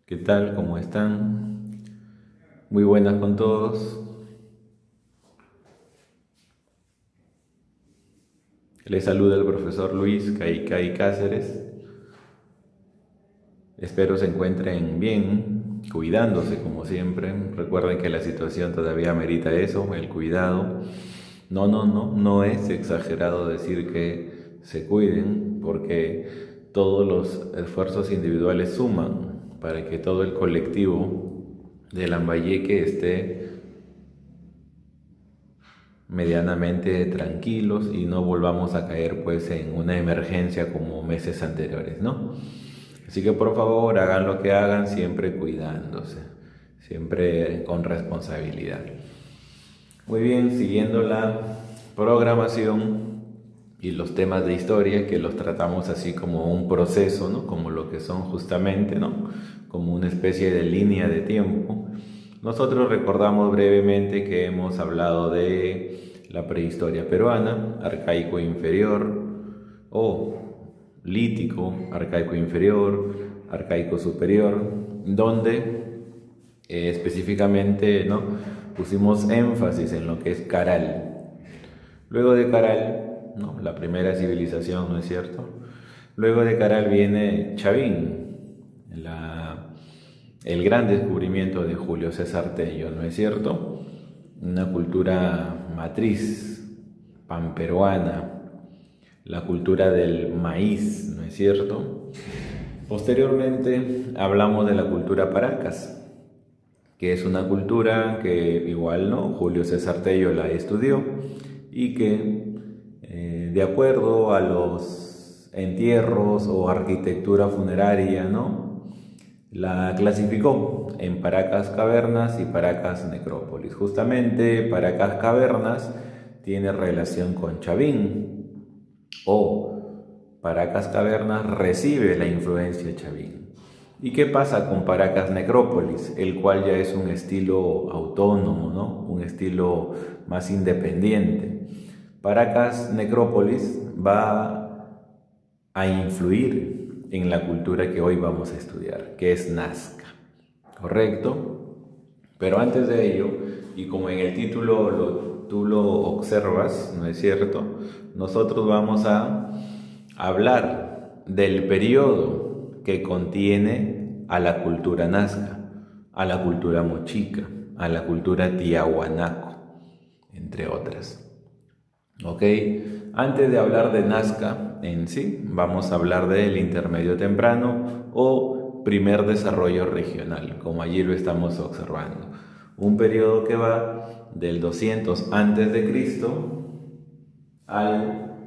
¿Qué tal? ¿Cómo están? Muy buenas con todos. Les saluda el profesor Luis Caicay Cáceres. Espero se encuentren bien, cuidándose como siempre. Recuerden que la situación todavía amerita eso, el cuidado. No es exagerado decir que se cuiden, porque todos los esfuerzos individuales suman para que todo el colectivo de Lambayeque esté medianamente tranquilos y no volvamos a caer pues en una emergencia como meses anteriores, ¿no? Así que por favor hagan lo que hagan, siempre cuidándose, siempre con responsabilidad. Muy bien, siguiendo la programación y los temas de historia que los tratamos así como un proceso, ¿no? Como lo que son justamente, ¿no? Como una especie de línea de tiempo. Nosotros recordamos brevemente que hemos hablado de la prehistoria peruana, arcaico inferior o lítico, arcaico inferior, arcaico superior, donde específicamente, ¿no? Pusimos énfasis en lo que es Caral. Luego de Caral, ¿no? La primera civilización, ¿no es cierto? Luego de Caral viene Chavín, el gran descubrimiento de Julio César Tello, ¿no es cierto? Una cultura matriz panperuana, la cultura del maíz, ¿no es cierto? Posteriormente hablamos de la cultura Paracas, que es una cultura que igual, ¿no? Julio César Tello la estudió y que de acuerdo a los entierros o arquitectura funeraria, ¿no? La clasificó en Paracas Cavernas y Paracas Necrópolis. Justamente Paracas Cavernas tiene relación con Chavín, o Paracas Cavernas recibe la influencia de Chavín. ¿Y qué pasa con Paracas Necrópolis? El cual ya es un estilo autónomo, ¿no? Un estilo más independiente. Paracas Necrópolis va a influir en la cultura que hoy vamos a estudiar, que es Nazca, ¿correcto? Pero antes de ello, y como en el título tú lo observas, ¿no es cierto? Nosotros vamos a hablar del periodo que contiene a la cultura Nazca, a la cultura mochica, a la cultura tiahuanaco, entre otras. ¿Ok? Antes de hablar de Nazca en sí, vamos a hablar del intermedio temprano o primer desarrollo regional, como allí lo estamos observando. Un periodo que va del 200 antes de Cristo al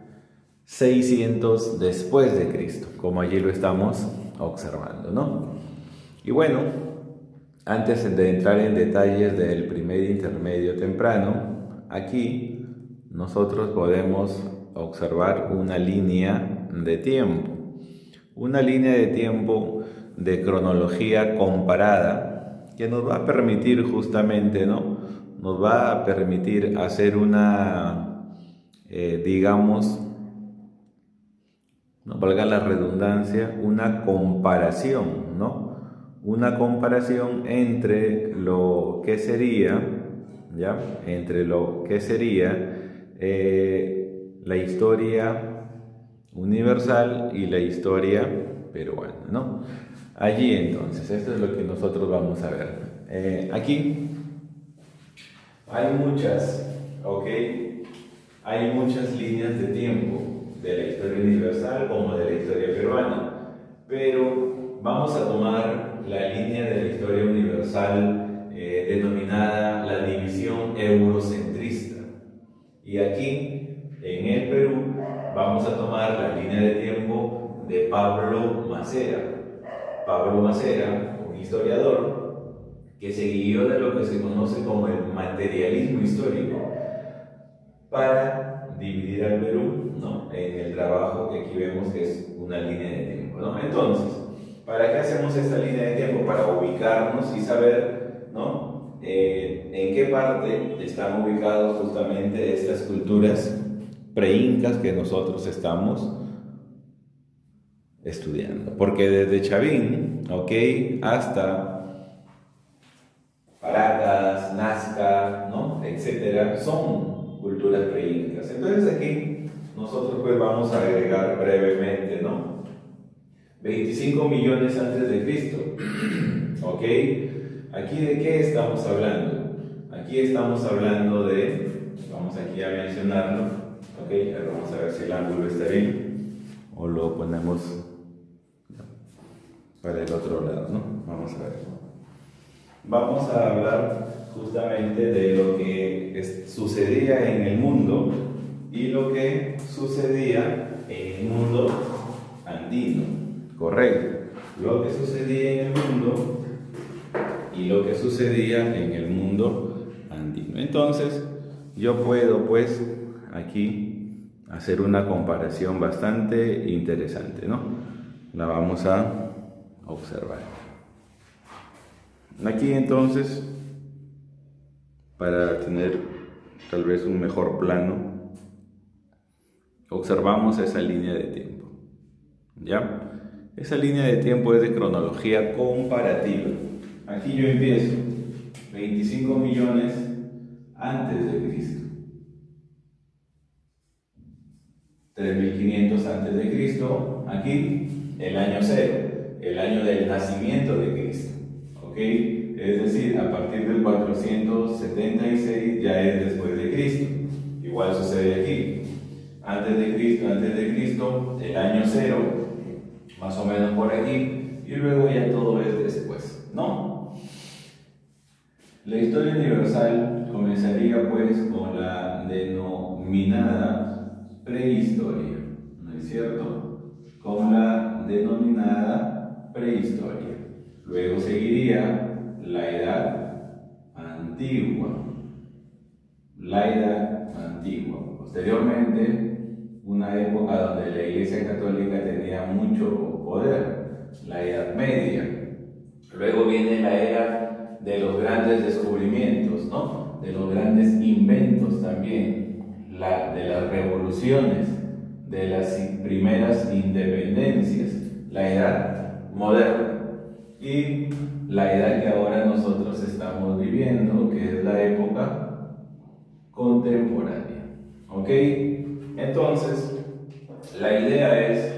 600 después de Cristo, como allí lo estamos observando, ¿no? Y bueno, antes de entrar en detalles del primer intermedio temprano, aquí nosotros podemos observar una línea de tiempo de cronología comparada que nos va a permitir justamente, ¿no? Nos va a permitir hacer una, digamos, no valga la redundancia, una comparación, ¿no? Una comparación entre lo que sería, ¿ya? Entre lo que sería la historia universal y la historia peruana, ¿no? Allí entonces, esto es lo que nosotros vamos a ver. Aquí hay muchas, ¿ok? Hay muchas líneas de tiempo de la historia universal como de la historia peruana, pero vamos a tomar la línea de la historia universal denominada la división eurocentrista. Y aquí, en el Perú, vamos a tomar la línea de tiempo de Pablo Macera. Pablo Macera, un historiador que se guió de lo que se conoce como el materialismo histórico para dividir al Perú, ¿no? En el trabajo que aquí vemos que es una línea de tiempo, ¿no? Entonces, ¿para qué hacemos esta línea de tiempo? Para ubicarnos y saber, ¿no? En qué parte están ubicados justamente estas culturas preincas que nosotros estamos estudiando. Porque desde Chavín, ¿ok?, hasta Paracas, Nazca, ¿no?, etcétera, son culturas preincas. Entonces aquí nosotros pues vamos a agregar brevemente, ¿no?, 25 millones antes de Cristo. ¿Ok? ¿Aquí de qué estamos hablando? Aquí estamos hablando de, vamos aquí a mencionarlo, ¿ok? Ahora vamos a ver si el ángulo está bien o lo ponemos para el otro lado, ¿no? Vamos a ver. Vamos a hablar justamente de lo que sucedía en el mundo y lo que sucedía en el mundo andino. Correcto. Lo que sucedía en el mundo y lo que sucedía en el mundo andino. Entonces, yo puedo pues aquí hacer una comparación bastante interesante, ¿no? La vamos a observar. Aquí entonces, para tener tal vez un mejor plano, observamos esa línea de tiempo, ¿ya? Esa línea de tiempo es de cronología comparativa. Aquí yo empiezo 25 millones antes de Cristo, 3500 antes de Cristo, aquí el año cero, el año del nacimiento de Cristo, ¿ok? Es decir, a partir del 476 ya es después de Cristo. Igual sucede aquí, antes de Cristo, el año cero, más o menos por aquí, y luego ya todo es después, ¿no? La historia universal comenzaría pues con la denominada prehistoria, ¿no es cierto? Con la denominada prehistoria. Luego seguiría la edad antigua. La edad antigua. Posteriormente, una época donde la Iglesia Católica tenía mucho poder, la Edad Media. Luego viene la era de los grandes descubrimientos, ¿no?, de los grandes inventos también, de las revoluciones, de las primeras independencias, la Edad Moderna. Y la edad que ahora nosotros estamos viviendo, que es la época contemporánea. ¿Ok? Entonces, la idea es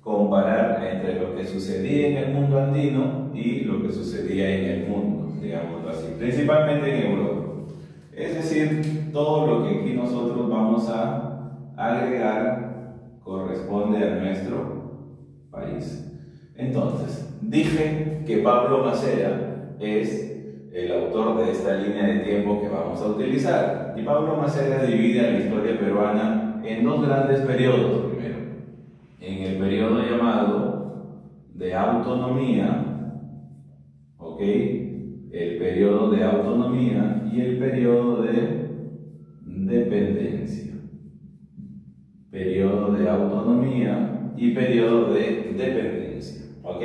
comparar entre lo que sucedía en el mundo andino y lo que sucedía en el mundo, digámoslo así, principalmente en Europa. Es decir, todo lo que aquí nosotros vamos a agregar corresponde a nuestro país. Entonces, dije que Pablo Macera es el autor de esta línea de tiempo que vamos a utilizar. Y Pablo Macera divide a la historia peruana en dos grandes periodos. Primero, en el periodo llamado de autonomía, ¿ok?, el periodo de autonomía y el periodo de dependencia. Periodo de autonomía y periodo de dependencia. ¿Ok?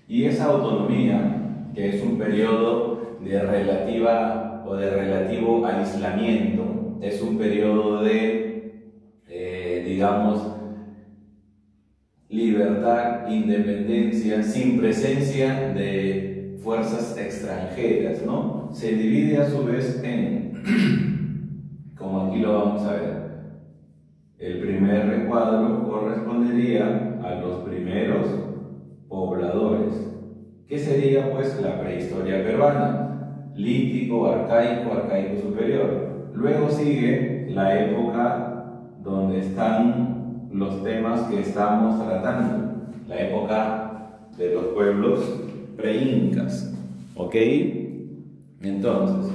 Y esa autonomía, que es un periodo de relativa o de relativo aislamiento, es un periodo de, digamos, libertad, independencia, sin presencia de fuerzas extranjeras, ¿no? Se divide a su vez en, como aquí lo vamos a ver, el primer recuadro correspondería a los primeros pobladores, que sería pues la prehistoria peruana, lítico, arcaico, arcaico superior. Luego sigue la época donde están los temas que estamos tratando, la época de los pueblos preincas, ¿ok? Entonces,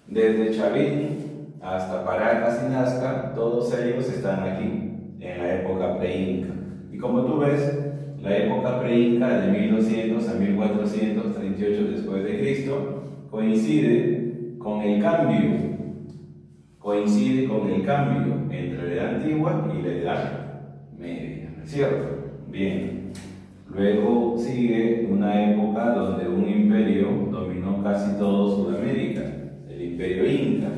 desde Chavín hasta Paracas y Nazca, todos ellos están aquí, en la época preinca. Y como tú ves, la época preinca de 1200 a 1438 después de Cristo coincide con el cambio entre la edad antigua y la edad media, ¿no es cierto? Bien. Luego sigue una época donde un imperio dominó casi todo Sudamérica, el imperio inca.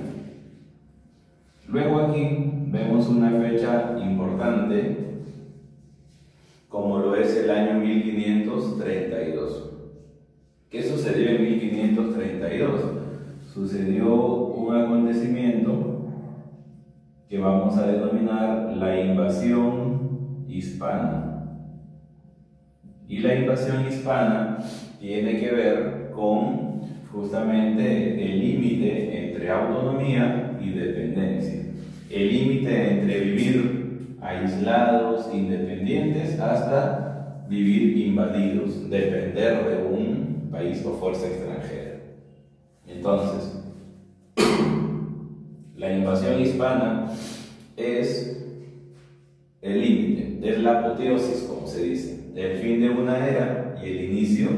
Luego aquí vemos una fecha importante como lo es el año 1532. ¿Qué sucedió en 1532? Sucedió un acontecimiento que vamos a denominar la invasión hispana. Y la invasión hispana tiene que ver con justamente el límite entre autonomía y dependencia. El límite entre vivir aislados, independientes, hasta vivir invadidos, depender de un país o fuerza extranjera. Entonces, la invasión hispana es el límite, es la apoteosis, como se dice, el fin de una era y el inicio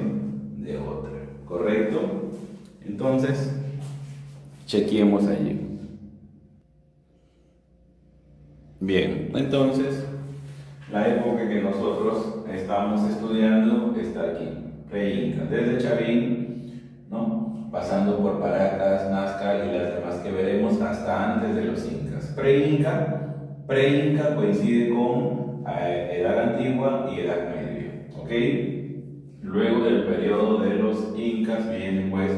de otra, ¿correcto? Entonces, chequeemos allí. Bien, entonces, la época que nosotros estamos estudiando está aquí, pre-Inca, desde Chavín, ¿no?, pasando por Paracas, Nazca y las demás que veremos hasta antes de los incas. Pre-Inca coincide con Edad Antigua y Edad Media, ¿ok? Luego del periodo de los incas viene pues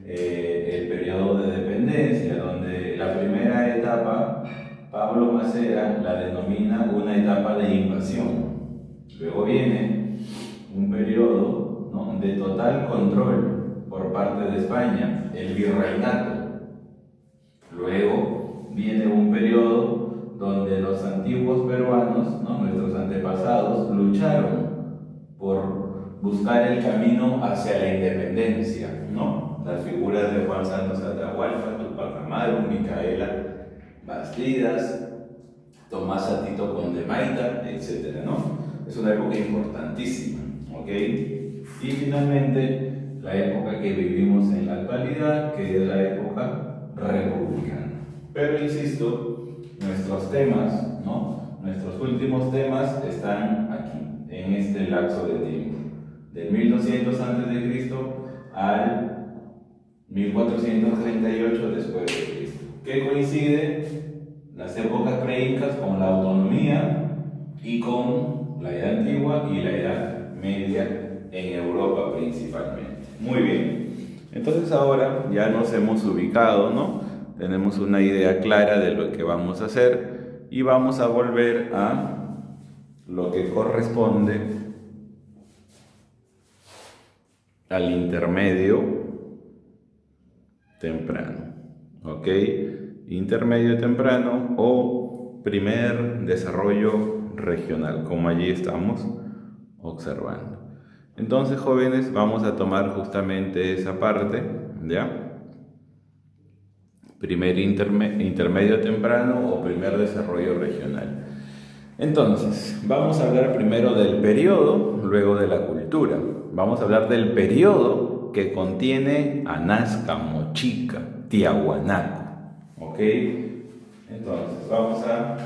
el periodo de dependencia, donde la primera etapa Pablo Macera la denomina una etapa de invasión. Luego viene un periodo, ¿no?, de total control por parte de España, el virreinato. Luego viene un periodo donde los antiguos peruanos, ¿no?, nuestros antepasados, lucharon por buscar el camino hacia la independencia, ¿no? Las figuras de Juan Santos Atahualpa, Tupac Amaru, Micaela Bastidas, Tomás Atito Condemaita, etc., ¿no? Es una época importantísima, ¿ok? Y finalmente, la época que vivimos en la actualidad, que es la época republicana. Pero insisto, nuestros temas, ¿no?, nuestros últimos temas están aquí, en este lapso de tiempo, del 1200 a.C. al 1438 después de Cristo, que coincide las épocas pre-incas con la autonomía y con la Edad Antigua y la Edad Media en Europa principalmente. Muy bien, entonces ahora ya nos hemos ubicado, ¿no? Tenemos una idea clara de lo que vamos a hacer y vamos a volver a lo que corresponde al intermedio temprano, ¿ok? Intermedio temprano o primer desarrollo regional, como allí estamos observando. Entonces, jóvenes, vamos a tomar justamente esa parte, ¿ya? Primer intermedio temprano o primer desarrollo regional. Entonces, vamos a hablar primero del periodo, luego de la cultura. Vamos a hablar del periodo que contiene a Nazca, Mochica, Tiahuanaco. ¿Ok? Entonces, vamos a...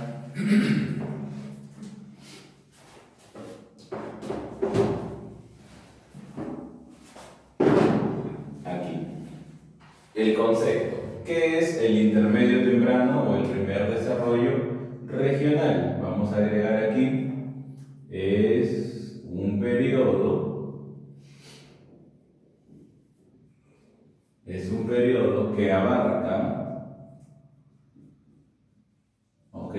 aquí. El concepto. ¿Qué es el intermedio temprano o el primer desarrollo regional? Vamos a agregar aquí. Es un periodo que abarca, ¿ok?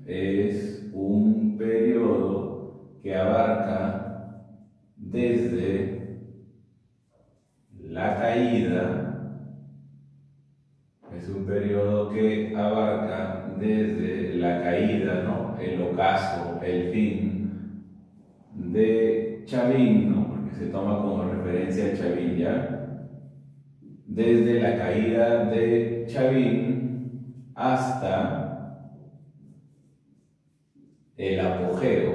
Es un periodo que abarca desde la caída, es un periodo que abarca desde la caída, ¿no?, el ocaso, el fin de Chavín, ¿no?, porque se toma como referencia a Chavín, ¿ya? Desde la caída de Chavín hasta el apogeo,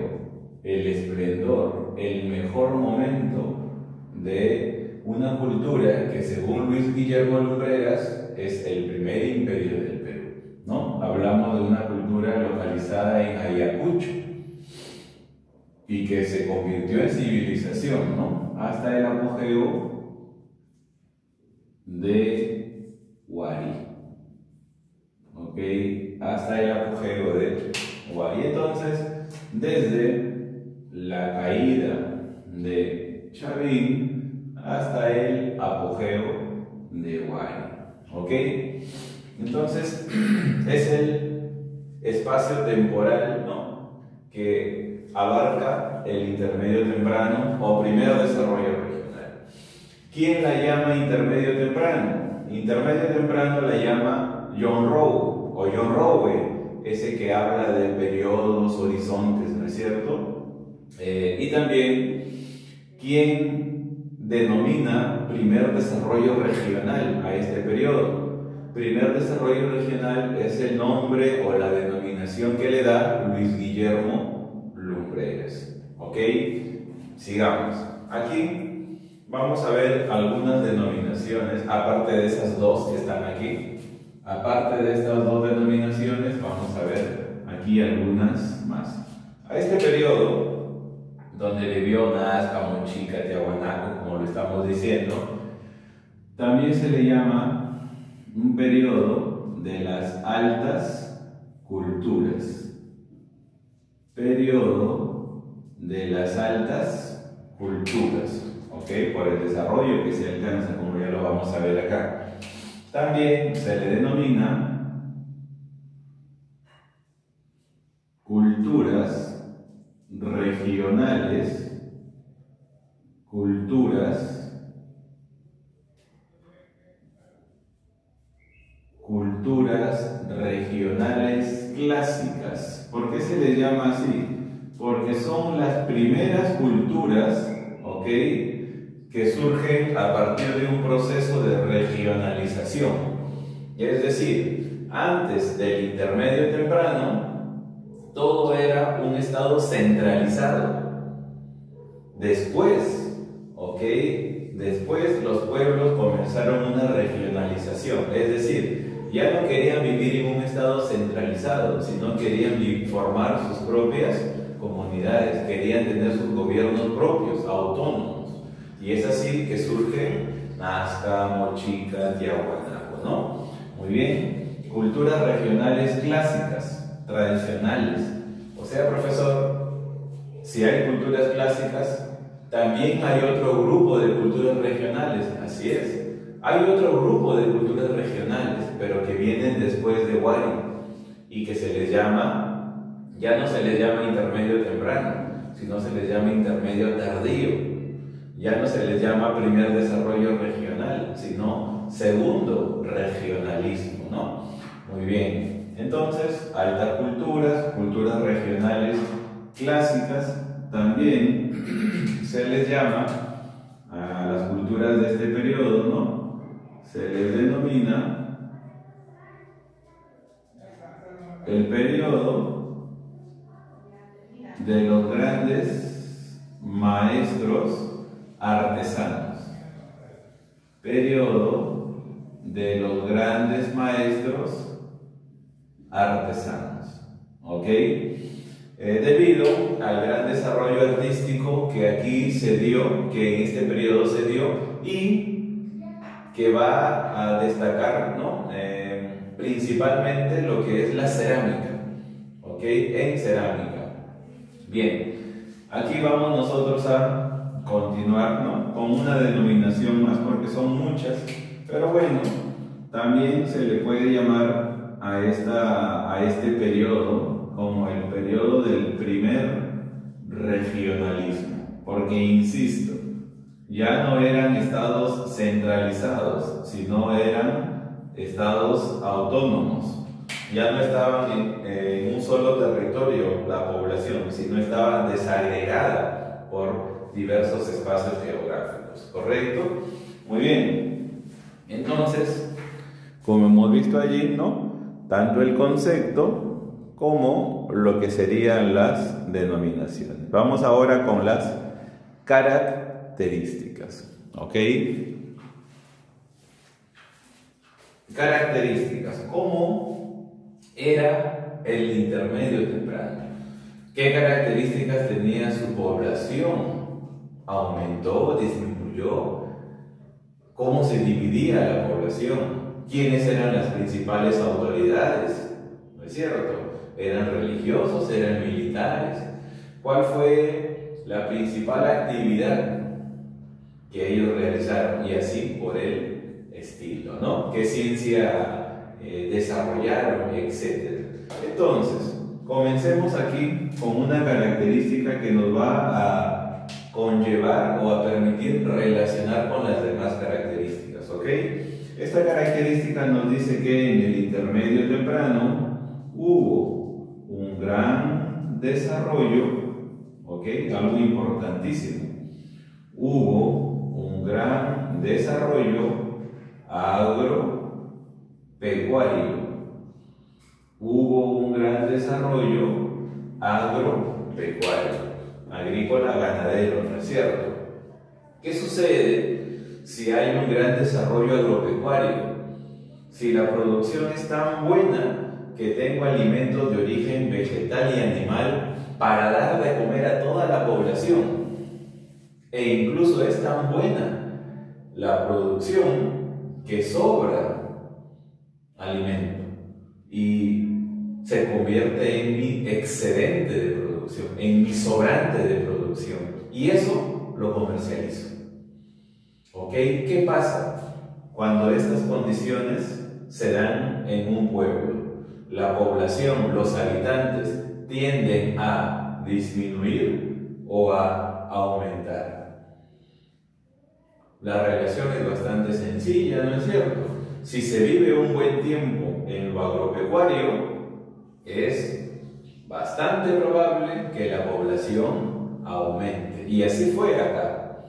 el esplendor, el mejor momento de una cultura que, según Luis Guillermo Lumbreras, es el primer imperio del Perú, ¿no? Hablamos de una cultura localizada en Ayacucho y que se convirtió en civilización, ¿no?, hasta el apogeo de Huari, ¿ok? hasta el apogeo de Wari. Entonces, desde la caída de Chavín hasta el apogeo de Wari. ¿Ok? Entonces, es el espacio temporal, ¿no?, que abarca el intermedio temprano o primer desarrollo regional. ¿Quién la llama intermedio temprano? Intermedio temprano la llama John Rowe o John Rowe, ese que habla de periodos, horizontes, ¿no es cierto? Y también, ¿quién denomina primer desarrollo regional a este periodo? Primer desarrollo regional es el nombre o la denominación que le da Luis Guillermo Lumbreras. ¿Ok? Sigamos. Aquí vamos a ver algunas denominaciones, aparte de esas dos que están aquí. Aparte de estas dos denominaciones, vamos a ver aquí algunas más. A este periodo, donde vivió Nazca, Mochica, Tiahuanaco, como lo estamos diciendo, también se le llama un periodo de las altas culturas. Periodo de las altas culturas, ¿ok? Por el desarrollo que se alcanza, como ya lo vamos a ver acá. También se le denomina culturas regionales, culturas regionales clásicas. ¿Por qué se les llama así? Porque son las primeras culturas, ¿ok?, que surgen a partir de un proceso de regionalización. Es decir, antes del intermedio temprano, todo era un estado centralizado. Después, ¿ok?, después los pueblos comenzaron una regionalización, es decir, ya no querían vivir en un estado centralizado, sino querían formar sus propias comunidades, querían tener sus gobiernos propios, autónomos. Y es así que surgen Nazca, Mochica, Tiahuanaco, ¿no? Muy bien. Culturas regionales clásicas, tradicionales. O sea, profesor, si hay culturas clásicas, también hay otro grupo de culturas regionales. Así es. Hay otro grupo de culturas regionales, pero que vienen después de Wari y que se les llama, ya no se les llama intermedio temprano, sino se les llama intermedio tardío. Ya no se les llama primer desarrollo regional, sino segundo regionalismo, ¿no? Muy bien. Entonces, altas culturas, culturas regionales clásicas, también se les llama a las culturas de este periodo, ¿no?, se les denomina el periodo de los grandes maestros artesanos. Periodo de los grandes maestros artesanos. ¿Ok? Debido al gran desarrollo artístico que aquí se dio, que en este periodo se dio y que va a destacar, ¿no?, principalmente lo que es la cerámica. ¿Ok? En cerámica. Bien, aquí vamos nosotros a continuar, ¿no?, con una denominación más, porque son muchas, pero bueno, también se le puede llamar a este periodo como el periodo del primer regionalismo, porque insisto, ya no eran estados centralizados, sino eran estados autónomos. Ya no estaban en un solo territorio la población, sino estaba desagregada por diversos espacios geográficos. ¿Correcto? Muy bien. Entonces, como hemos visto allí, ¿no?, tanto el concepto como lo que serían las denominaciones. Vamos ahora con las características. ¿Ok? Características. ¿Cómo era el intermedio temprano? ¿Qué características tenía su población? ¿Aumentó? ¿Disminuyó? ¿Cómo se dividía la población? ¿Quiénes eran las principales autoridades? ¿No es cierto? ¿Eran religiosos? ¿Eran militares? ¿Cuál fue la principal actividad que ellos realizaron? Y así por el estilo, ¿no? ¿Qué ciencia desarrollaron, etcétera? Entonces, comencemos aquí con una característica que nos va a conllevar o a permitir relacionar con las demás características, ¿ok? Esta característica nos dice que en el intermedio temprano hubo un gran desarrollo, ¿ok? Algo importantísimo. Hubo un gran desarrollo agropecuario. Hubo un gran desarrollo agropecuario, agrícola, ganadero, ¿no es cierto? ¿Qué sucede si hay un gran desarrollo agropecuario? Si la producción es tan buena que tengo alimentos de origen vegetal y animal para dar de comer a toda la población, e incluso es tan buena la producción que sobra alimento y se convierte en mi excedente de producción, en mi sobrante de producción, y eso lo comercializo. ¿Ok? ¿Qué pasa cuando estas condiciones se dan en un pueblo? La población, los habitantes, tienden a disminuir o a aumentar. La relación es bastante sencilla, ¿no es cierto? Si se vive un buen tiempo en lo agropecuario, es bastante probable que la población aumente. Y así fue acá.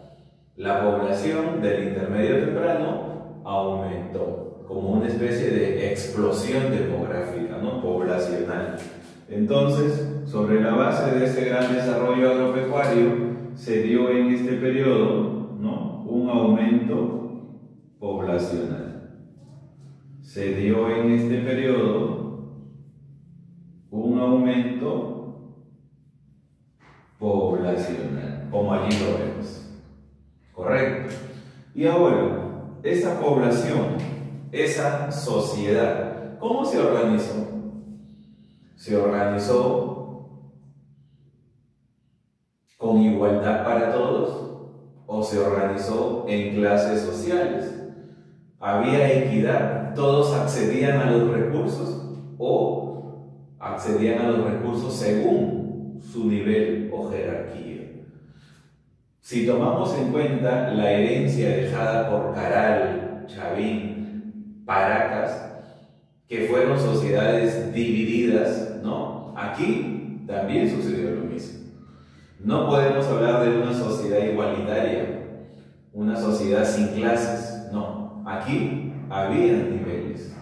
La población del intermedio temprano aumentó, como una especie de explosión demográfica, ¿no? Poblacional. Entonces, sobre la base de ese gran desarrollo agropecuario, se dio en este periodo, ¿no?, un aumento poblacional. Se dio en este periodo un aumento poblacional, como allí lo vemos. ¿Correcto? Y ahora, esa población, esa sociedad, ¿cómo se organizó? ¿Se organizó con igualdad para todos o se organizó en clases sociales? ¿Había equidad? ¿Todos accedían a los recursos o accedían a los recursos según su nivel o jerarquía? Si tomamos en cuenta la herencia dejada por Caral, Chavín, Paracas, que fueron sociedades divididas, ¿no? Aquí también sucedió lo mismo. No podemos hablar de una sociedad igualitaria, una sociedad sin clases, no. Aquí había niveles,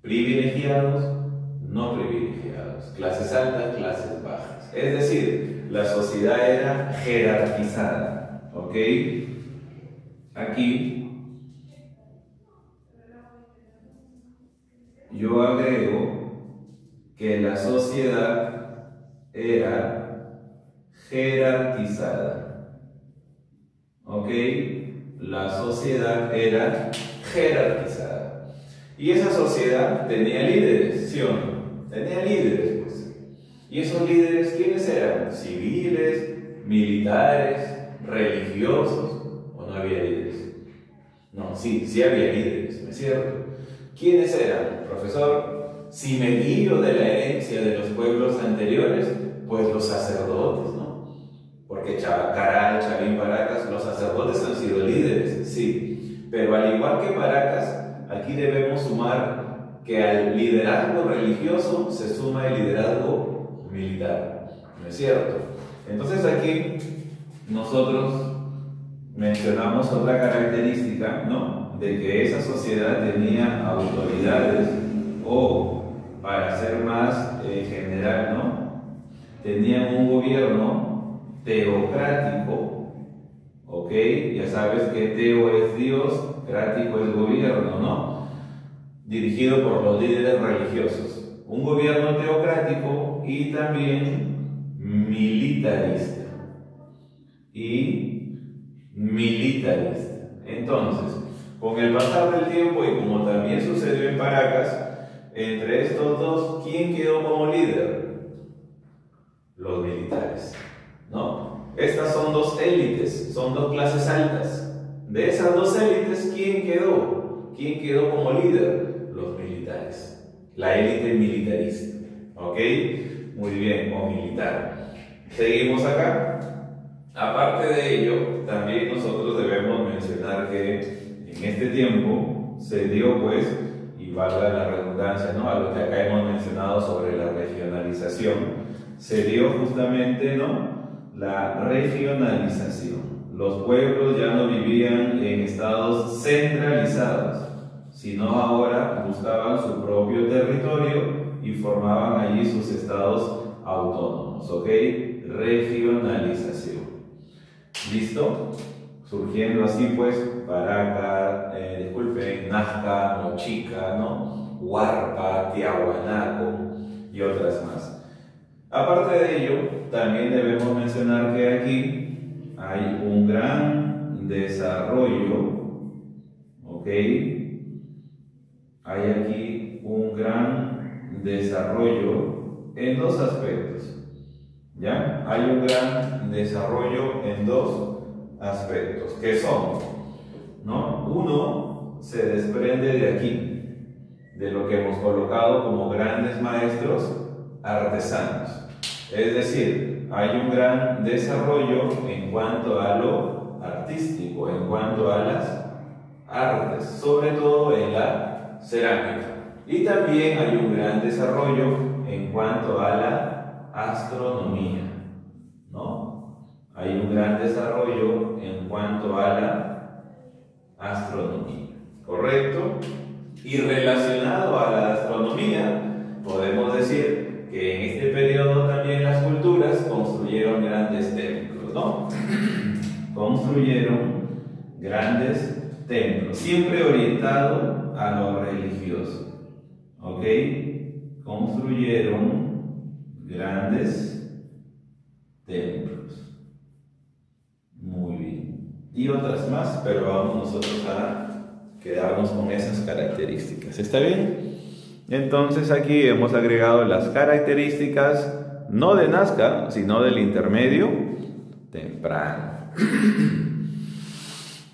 privilegiados, no privilegiados, clases altas, clases bajas. Es decir, la sociedad era jerarquizada, ¿ok? Aquí yo agrego que la sociedad era jerarquizada, ¿ok? La sociedad era jerarquizada. Y esa sociedad tenía líderes, ¿sí o no? Tenía líderes, pues. ¿Y esos líderes quiénes eran? ¿Civiles, militares, religiosos? ¿O no había líderes? No, sí había líderes, ¿no es cierto? ¿Quiénes eran? Profesor, si me guío de la herencia de los pueblos anteriores, pues los sacerdotes, ¿no? Porque Caral, Chavín, Paracas, los sacerdotes han sido líderes, sí. Pero al igual que Paracas, aquí debemos sumar que al liderazgo religioso se suma el liderazgo militar, ¿no es cierto? Entonces aquí nosotros mencionamos otra característica, ¿no?, de que esa sociedad tenía autoridades, o para ser más general, ¿no?, tenían un gobierno teocrático, ¿ok? Ya sabes que teo es Dios, crático es gobierno, ¿no? Dirigido por los líderes religiosos. Un gobierno teocrático y también militarista. Entonces, con el pasar del tiempo, y como también sucedió en Paracas, Entre estos dos, ¿quién quedó como líder? Los militares, ¿no? Estas son dos élites, son dos clases altas. De esas dos élites, ¿quién quedó? ¿Quién quedó como líder? Los militares. La élite militarista, ¿ok? Muy bien, o militar. Seguimos acá. Aparte de ello, también nosotros debemos mencionar que en este tiempo se dio, pues, y valga la redundancia, ¿no?, a lo que acá hemos mencionado sobre la regionalización, se dio justamente, ¿no?, la regionalización. Los pueblos ya no vivían en estados centralizados, sino ahora buscaban su propio territorio y formaban allí sus estados autónomos, ¿ok? Regionalización. ¿Listo? Surgiendo así, pues, Paraca, Nazca, Mochica, ¿no?, Huarpa, Tiahuanaco y otras más. Aparte de ello, también debemos mencionar que aquí hay un gran desarrollo, ¿ok? Hay aquí un gran desarrollo en dos aspectos, ¿ya? Hay un gran desarrollo en dos aspectos, que son, ¿no? Uno se desprende de aquí, de lo que hemos colocado como grandes maestros artesanos. Es decir, hay un gran desarrollo en cuanto a lo artístico, en cuanto a las artes, sobre todo en la cerámica. Y también hay un gran desarrollo en cuanto a la astronomía, ¿no? Hay un gran desarrollo en cuanto a la astronomía, ¿correcto? Y relacionado a la astronomía, podemos decir que en este periodo también las culturas construyeron grandes templos, ¿no? Construyeron grandes templos, siempre orientado a lo religioso, ¿ok? Construyeron grandes templos. Muy bien. Y otras más, pero vamos nosotros a quedarnos con esas características. ¿Está bien? Entonces aquí hemos agregado las características no de Nazca, sino del intermedio temprano.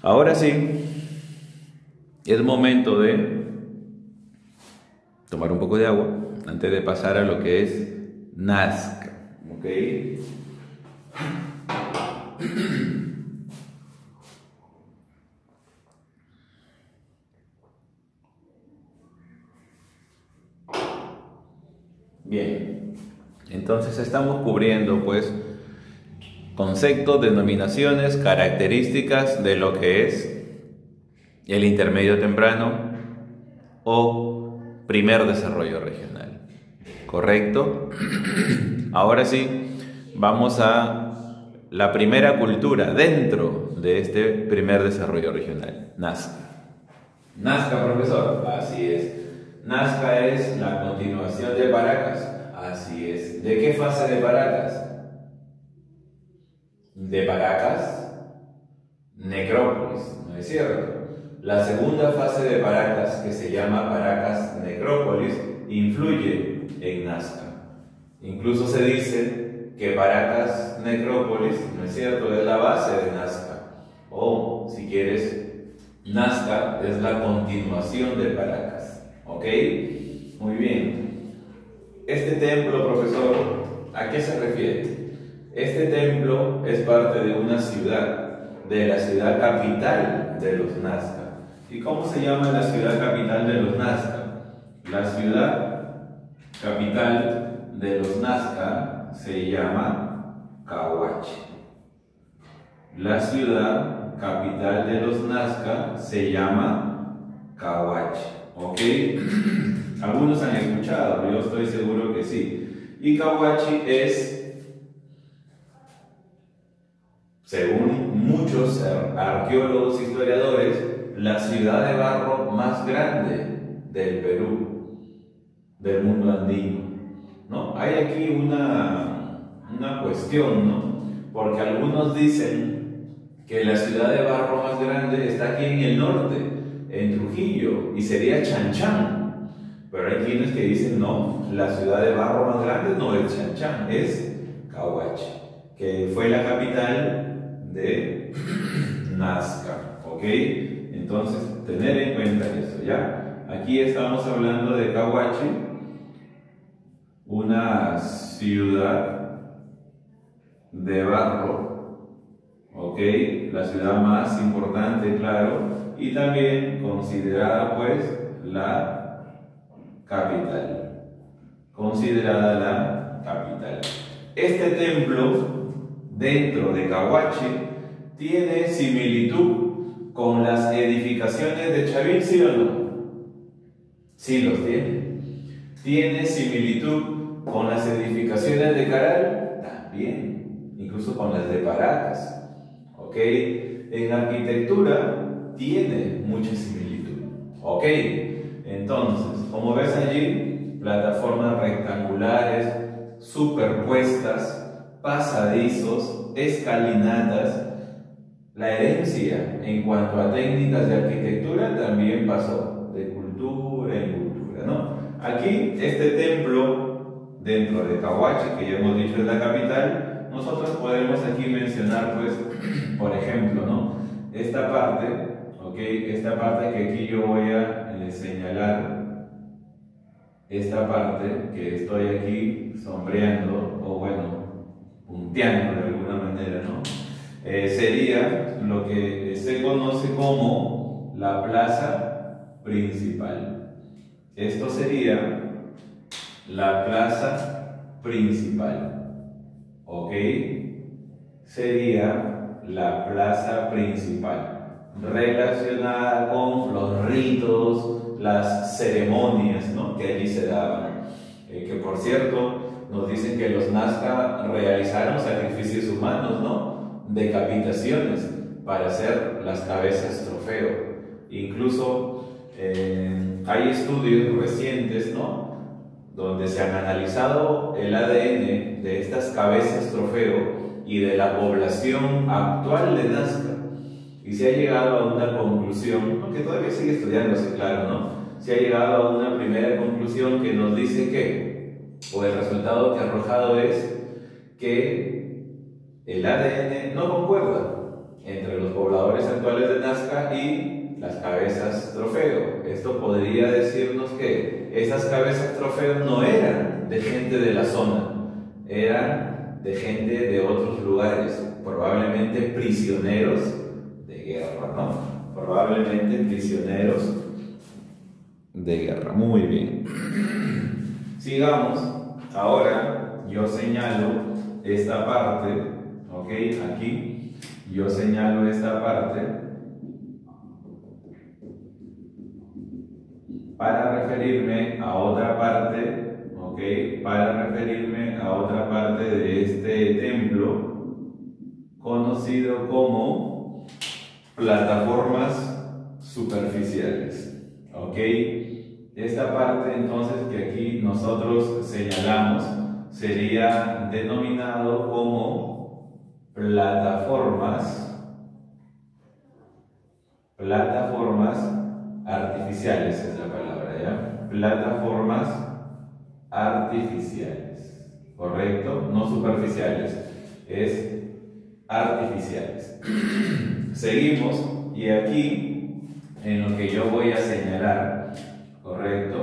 Ahora sí, es momento de tomar un poco de agua antes de pasar a lo que es Nazca, ¿ok? Bien, entonces estamos cubriendo, pues, conceptos, denominaciones, características de lo que es el intermedio temprano o primer desarrollo regional, ¿correcto? Ahora sí, vamos a la primera cultura dentro de este primer desarrollo regional, Nazca. Nazca, profesor, así es. Nazca es la continuación de Paracas, así es. ¿De qué fase de Paracas? De Paracas, necrópolis, ¿no es cierto? La segunda fase de Paracas, que se llama Paracas necrópolis, influye en Nazca. Incluso se dice que Paracas necrópolis, ¿no es cierto?, es la base de Nazca. O, si quieres, Nazca es la continuación de Paracas. ¿Ok? Muy bien. Este templo, profesor, ¿a qué se refiere? Este templo es parte de una ciudad, de la ciudad capital de los Nazca. ¿Y cómo se llama la ciudad capital de los Nazca? La ciudad capital de los Nazca se llama Cahuachi. La ciudad capital de los Nazca se llama Cahuachi. ¿Ok? Algunos han escuchado, yo estoy seguro que sí. Y Cahuachi es, según muchos arqueólogos e historiadores, la ciudad de barro más grande del Perú, del mundo andino, ¿no? Hay aquí una cuestión, ¿no? Porque algunos dicen que la ciudad de barro más grande está aquí en el norte, en Trujillo, y sería Chan Chan. Pero hay quienes que dicen, no, la ciudad de barro más grande no es Chanchan, es Cahuache, que fue la capital de Nazca, ¿ok? Entonces, tener en cuenta eso, ¿ya? Aquí estamos hablando de Cahuache, una ciudad de barro, ¿ok? La ciudad más importante, claro, y también considerada, pues, la capital. Considerada la capital. Este templo, dentro de Cahuache, tiene similitud con las edificaciones de Chavín, ¿sí o no? Sí los tiene. ¿Tiene similitud con las edificaciones de Caral? También. Incluso con las de Paracas. ¿Ok? En arquitectura tiene mucha similitud. ¿Ok? Entonces, como ves allí, plataformas rectangulares, superpuestas, pasadizos, escalinatas. La herencia en cuanto a técnicas de arquitectura también pasó de cultura en cultura, ¿no? Aquí, este templo, dentro de Cahuache, que ya hemos dicho es la capital, nosotros podemos aquí mencionar, pues, por ejemplo, ¿no? Esta parte, ¿ok? Esta parte que aquí yo voy a señalar, esta parte que estoy aquí sombreando, o bueno, punteando de alguna manera, ¿no? Sería lo que se conoce como la plaza principal. Esto sería la plaza principal, ¿ok? Sería la plaza principal, relacionada con los ritos, las ceremonias, ¿no?, que allí se daban. Que por cierto, nos dicen que los Nazca realizaron sacrificios humanos, ¿no?, decapitaciones para hacer las cabezas trofeo. Incluso hay estudios recientes, ¿no?, donde se han analizado el ADN de estas cabezas trofeo y de la población actual de Nazca, y se ha llegado a una conclusión, ¿no?, que todavía sigue estudiándose, claro, ¿no? Se ha llegado a una primera conclusión que nos dice que, o el resultado que ha arrojado es que el ADN no concuerda entre los pobladores actuales de Nazca y las cabezas trofeo. Esto podría decirnos que esas cabezas trofeo no eran de gente de la zona, eran de gente de otros lugares, probablemente prisioneros de guerra, ¿no? Probablemente prisioneros de guerra. Muy bien. Sigamos. Ahora yo señalo esta parte, ¿ok? Aquí yo señalo esta parte para referirme a otra parte, ¿ok? Para referirme a otra parte de este templo conocido como plataformas superficiales, ¿ok? Esta parte entonces que aquí nosotros señalamos sería denominado como plataformas artificiales, es la palabra, ¿ya? Plataformas artificiales, ¿correcto? No superficiales, es artificiales. Seguimos, y aquí en lo que yo voy a señalar, ¿correcto?,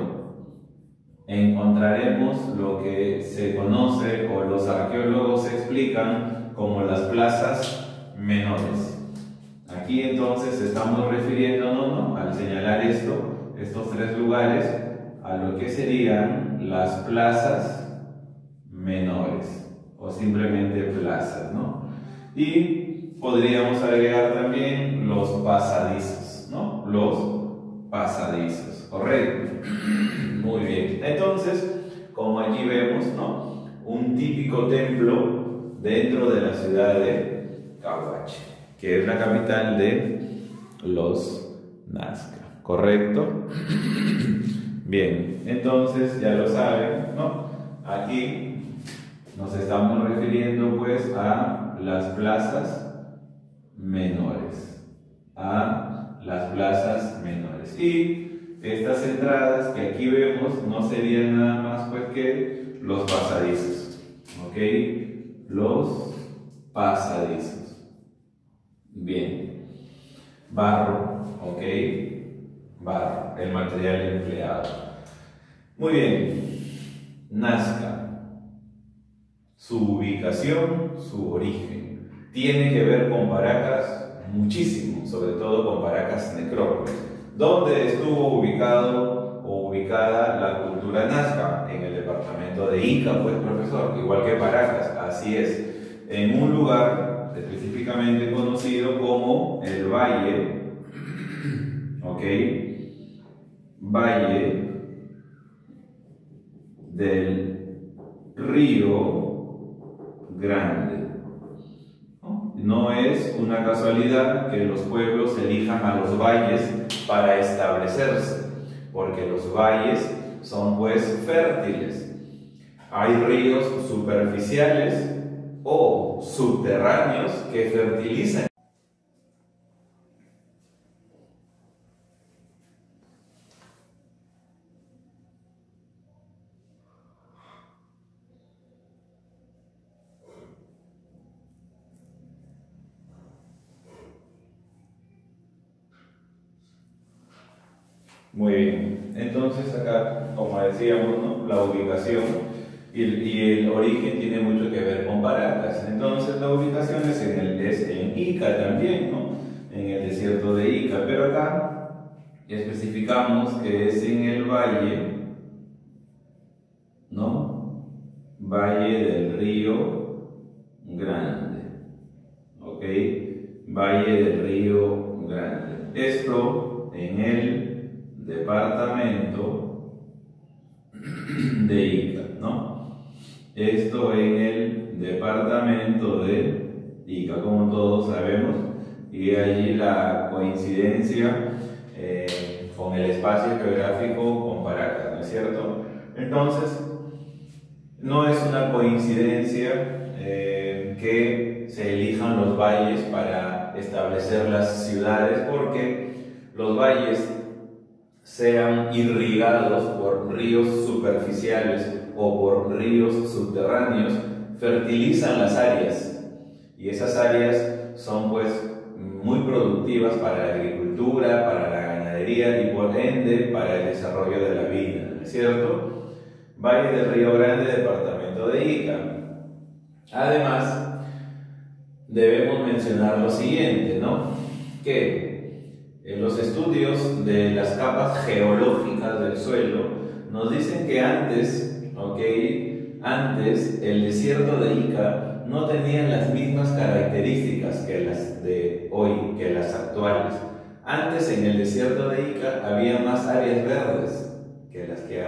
encontraremos lo que se conoce o los arqueólogos explican como las plazas menores. Aquí entonces estamos refiriéndonos, ¿no?, al señalar estos tres lugares, a lo que serían las plazas menores o simplemente plazas, ¿no? Y podríamos agregar también los pasadizos, ¿no? Los pasadizos, ¿correcto? Muy bien. Entonces, como allí vemos, ¿no?, un típico templo dentro de la ciudad de Cahuache, que es la capital de los Nazca, ¿correcto? Bien, entonces ya lo saben, ¿no? Aquí nos estamos refiriendo pues a las plazas menores, a las plazas menores. Y Estas entradas que aquí vemos no serían nada más pues que los pasadizos, ¿ok? Los pasadizos. Bien. Barro, ¿ok? Barro, el material empleado. Muy bien. Nazca. Su ubicación, su origen. Tiene que ver con Paracas muchísimo, sobre todo con Paracas Necrópolis. ¿Dónde estuvo ubicado o ubicada la cultura nazca? En el departamento de Ica, pues, profesor, igual que Paracas, así es, en un lugar específicamente conocido como el Valle, ¿ok? Valle del Río Grande. No es una casualidad que los pueblos elijan a los valles para establecerse, porque los valles son pues fértiles. Hay ríos superficiales o subterráneos que fertilizan. Muy bien, entonces acá, como decíamos, ¿no? La ubicación y el origen tiene mucho que ver con Paracas. Entonces la ubicación es en Ica también, ¿no? En el desierto de Ica, pero acá especificamos que es en el valle, ¿no? Valle del Río Grande, ¿ok? Valle del Río Grande. Esto en el departamento de Ica, ¿no? Esto en el departamento de Ica, como todos sabemos, y allí la coincidencia con el espacio geográfico con Paracas, ¿no es cierto? Entonces, no es una coincidencia que se elijan los valles para establecer las ciudades, porque los valles, sean irrigados por ríos superficiales o por ríos subterráneos, fertilizan las áreas, y esas áreas son pues muy productivas para la agricultura, para la ganadería y por ende para el desarrollo de la vida, ¿no es cierto? Valle del Río Grande, departamento de Ica. Además, debemos mencionar lo siguiente, ¿no? Que en los estudios de las capas geológicas del suelo nos dicen que antes, ¿ok? Antes el desierto de Ica no tenía las mismas características que las de hoy, que las actuales. Antes en el desierto de Ica había más áreas verdes que las que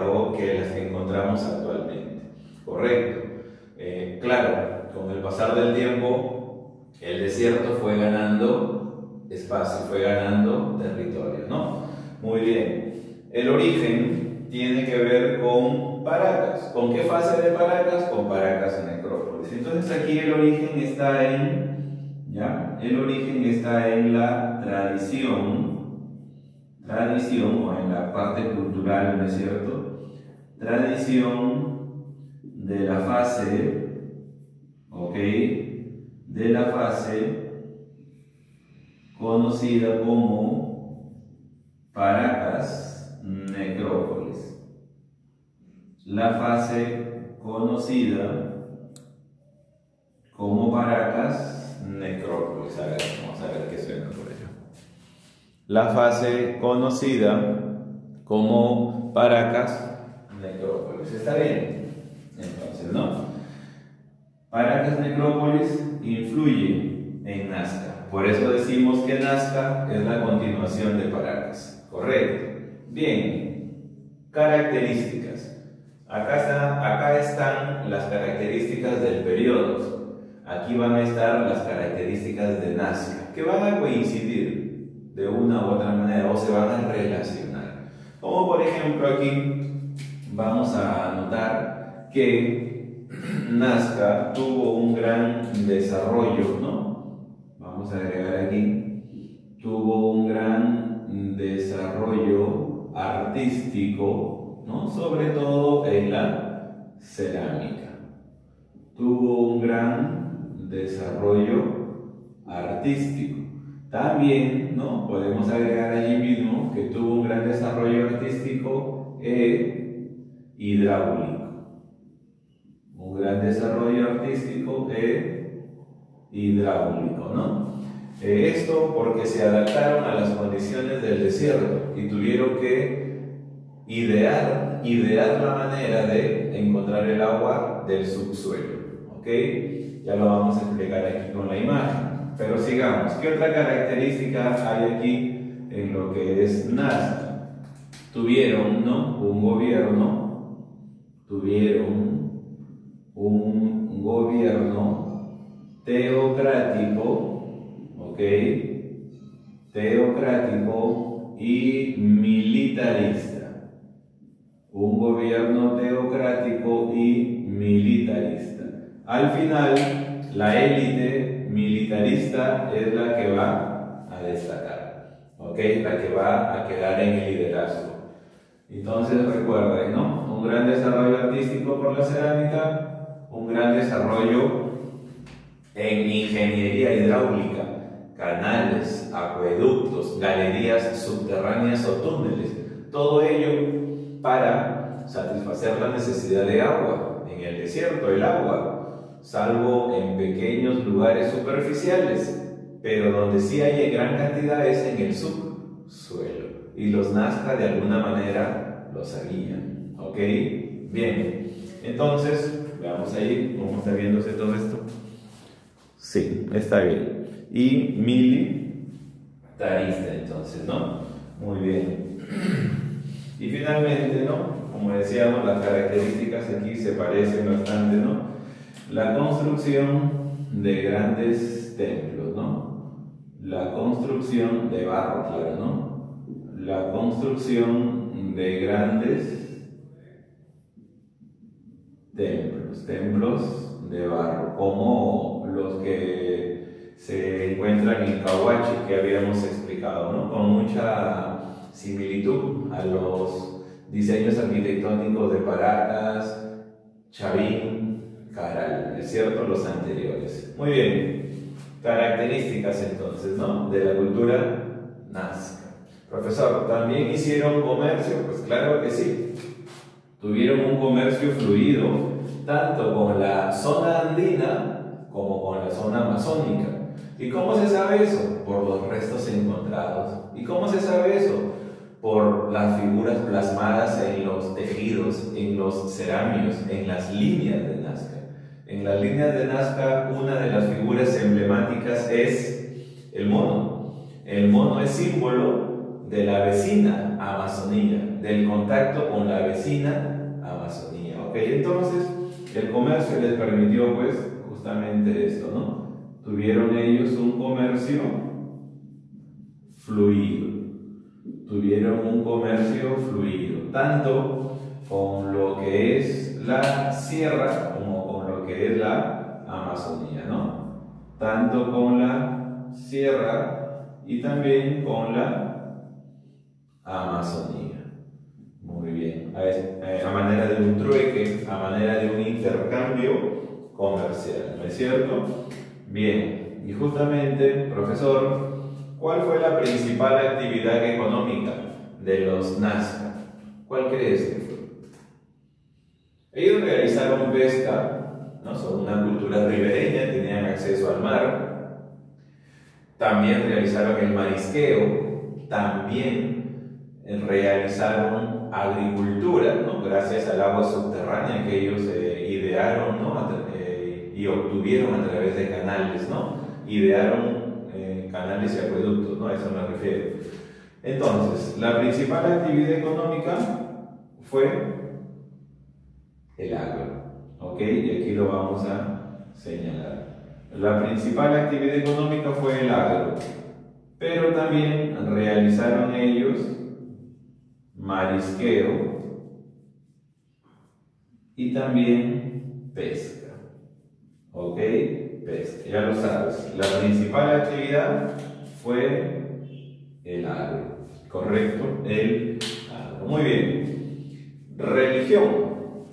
encontramos actualmente. Correcto. Claro, con el pasar del tiempo el desierto fue ganando espacio, fue ganando territorio, ¿no? Muy bien. El origen tiene que ver con Paracas. ¿Con qué fase de Paracas? Con Paracas Necrópolis. Entonces aquí el origen está ¿ya? El origen está en la tradición o en la parte cultural, ¿no es cierto? Tradición de la fase, ¿ok? De la fase conocida como Paracas Necrópolis. La fase conocida como Paracas Necrópolis. A ver, vamos a ver qué suena por ello. La fase conocida como Paracas Necrópolis. ¿Está bien? Entonces, ¿no? Paracas Necrópolis influye en Nazca. Por eso decimos que Nazca es la continuación de Paracas. Correcto. Bien. Características. Acá están las características del periodo. Aquí van a estar las características de Nazca, que van a coincidir de una u otra manera o se van a relacionar. Como por ejemplo aquí vamos a notar que Nazca tuvo un gran desarrollo, ¿no? Vamos a agregar aquí, tuvo un gran desarrollo artístico, ¿no? Sobre todo en la cerámica. Tuvo un gran desarrollo artístico. También, ¿no? Podemos agregar allí mismo que tuvo un gran desarrollo artístico hidráulico. Un gran desarrollo artístico hidráulico, ¿no? Esto porque se adaptaron a las condiciones del desierto y tuvieron que idear la manera de encontrar el agua del subsuelo, ¿ok? Ya lo vamos a explicar aquí con la imagen. Pero sigamos, ¿qué otra característica hay aquí en lo que es Nazca? Tuvieron, ¿no? un gobierno teocrático, ¿ok? Teocrático y militarista. Un gobierno teocrático y militarista. Al final, la élite militarista es la que va a destacar, ¿ok? La que va a quedar en el liderazgo. Entonces recuerden, ¿no? Un gran desarrollo artístico por la cerámica, un gran desarrollo en ingeniería hidráulica, canales, acueductos, galerías subterráneas o túneles, todo ello para satisfacer la necesidad de agua en el desierto, el agua, salvo en pequeños lugares superficiales, pero donde sí hay gran cantidad es en el subsuelo, y los Nazca de alguna manera lo sabían, ¿ok? Bien, entonces, veamos ahí cómo está viéndose todo esto. Sí, está bien. Y militarista, entonces, ¿no? Muy bien. Y finalmente, ¿no? Como decíamos, las características aquí se parecen bastante, ¿no? La construcción de grandes templos, ¿no? La construcción de barro, claro, ¿no? La construcción de grandes templos de barro, como los que se encuentran en Cahuachi, que habíamos explicado, ¿no? Con mucha similitud a los diseños arquitectónicos de Paracas, Chavín, Caral, ¿es cierto? Los anteriores. Muy bien, características entonces, ¿no? De la cultura Nazca. Profesor, ¿también hicieron comercio? Pues claro que sí. Tuvieron un comercio fluido, tanto con la zona andina como con la zona amazónica. ¿Y cómo se sabe eso? Por los restos encontrados. ¿Y cómo se sabe eso? Por las figuras plasmadas en los tejidos, en los ceramios, en las líneas de Nazca. En las líneas de Nazca, una de las figuras emblemáticas es el mono. El mono es símbolo de la vecina Amazonía, del contacto con la vecina Amazonía, ¿ok? Entonces, el comercio les permitió, pues, justamente esto, ¿no? Tuvieron ellos un comercio fluido. Tuvieron un comercio fluido, tanto con lo que es la sierra como con lo que es la Amazonía, ¿no? Tanto con la sierra y también con la Amazonía. Muy bien. A manera de un trueque, a manera de un intercambio comercial, ¿no es cierto? Bien. Y justamente, profesor, ¿cuál fue la principal actividad económica de los Nazca? ¿Cuál crees que fue? Ellos realizaron pesca, ¿no? Son una cultura ribereña, tenían acceso al mar. También realizaron el marisqueo. También realizaron agricultura, ¿no? Gracias al agua subterránea que ellos idearon, ¿no? Y obtuvieron a través de canales, ¿no? Idearon canales y acueductos, ¿no? A eso me refiero. Entonces, la principal actividad económica fue el agro, ¿ok? Y aquí lo vamos a señalar. La principal actividad económica fue el agro, pero también realizaron ellos marisqueo y también pesca, ¿ok? Pesca, ya lo sabes. La principal actividad fue el agro, ¿correcto? El agro. algo. Muy bien. Religión.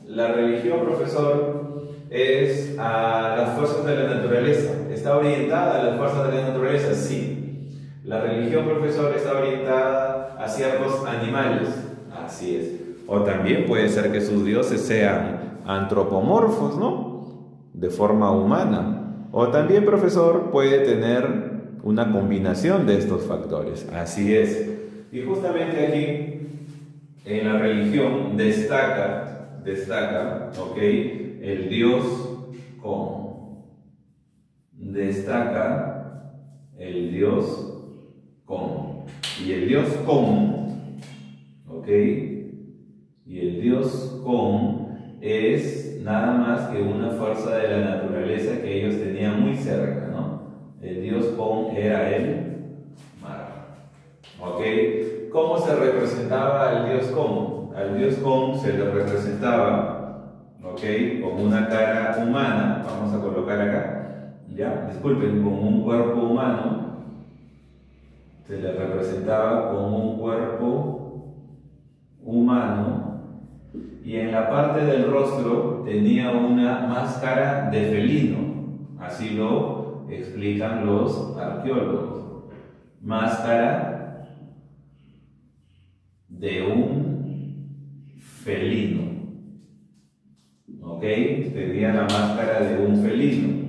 La religión, profesor, es a las fuerzas de la naturaleza. ¿Está orientada a las fuerzas de la naturaleza? Sí. La religión, profesor, está orientada a ciertos animales. Así es. O también puede ser que sus dioses sean antropomorfos, ¿no? De forma humana. O también, profesor, puede tener una combinación de estos factores. Así es. Y justamente aquí, en la religión, destaca, ¿ok? El dios Con. Destaca el dios Con. Y el dios Con, ¿ok? Y el dios Con es nada más que una fuerza de la naturaleza que ellos tenían muy cerca, ¿no? El dios Con era el mar, ¿ok? ¿Cómo se representaba al dios Con? Al dios Con se le representaba, ¿ok? Con una cara humana, vamos a colocar acá, ¿ya? Disculpen, con un cuerpo humano, se le representaba con un cuerpo humano, y en la parte del rostro tenía una máscara de felino, así lo explican los arqueólogos. Máscara de un felino, ¿ok? Tenía la máscara de un felino.